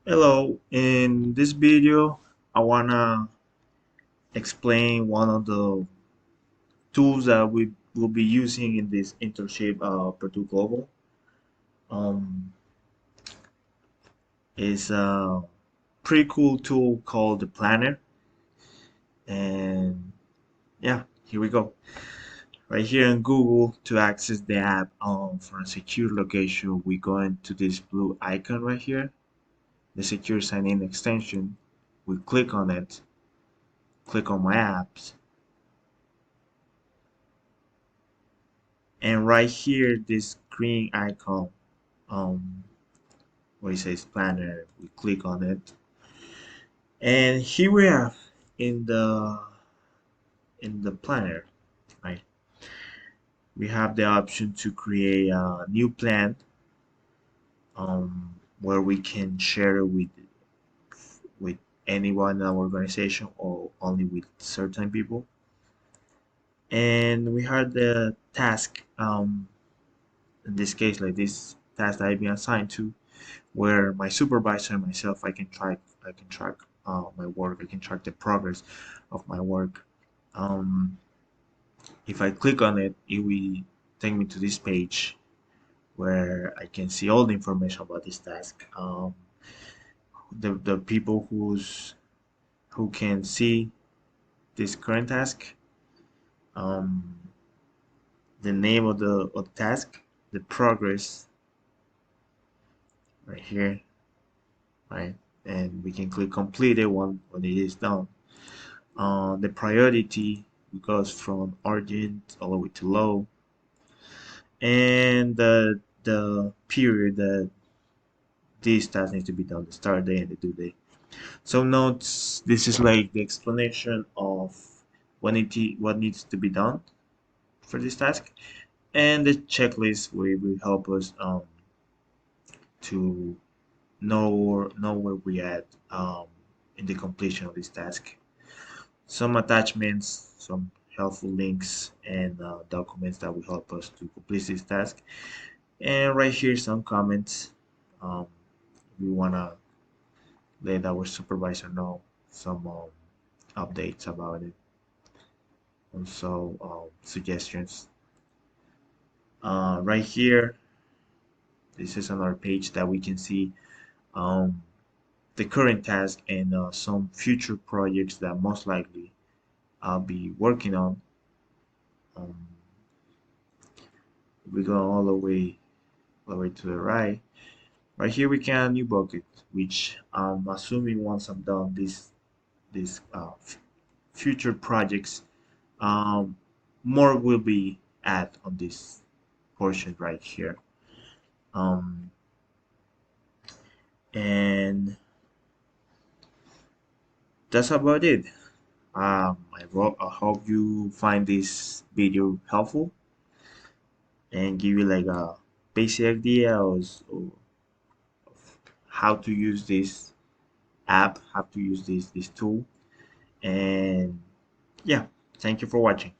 Hello, in this video I wanna explain one of the tools that we will be using in this internship Purdue Global. Um, is a pretty cool tool called the Planner, and yeah, here we go. Right here in Google, to access the app from a secure location, we go into this blue icon right here, the secure sign-in extension. We click on it, click on my apps, and right here this green icon um where it says planner, we click on it, and here we are in the planner, right? We have the option to create a new plan, where we can share it with anyone in our organization or only with certain people. And we have the task, in this case, like this task that I've been assigned to, where my supervisor and myself, I can track my work. I can track the progress of my work. Um, if I click on it, it will take me to this page where I can see all the information about this task. The people who can see this current task, um, the name of the task, the progress right here, right, and we can click complete it when it is done. The priority goes from urgent all the way to low, and the period that these tasks need to be done, the start date and the due date. So notes, this is like the explanation of what needs to be done for this task, and the checklist will help us to know where we at in the completion of this task. Some attachments, some helpful links, and documents that will help us to complete this task. And right here, some comments. Um, we want to let our supervisor know some updates about it. Also, suggestions. Right here, this is another page that we can see um, the current task and some future projects that most likely I'll be working on. Um, we go all the way to the right. Right here we can add new bucket, which I'm assuming once I'm done this future projects, um, more will be add on this portion right here. Um, and that's about it. I hope you find this video helpful and give you like a basic idea of how to use this app, how to use this tool. And yeah, thank you for watching.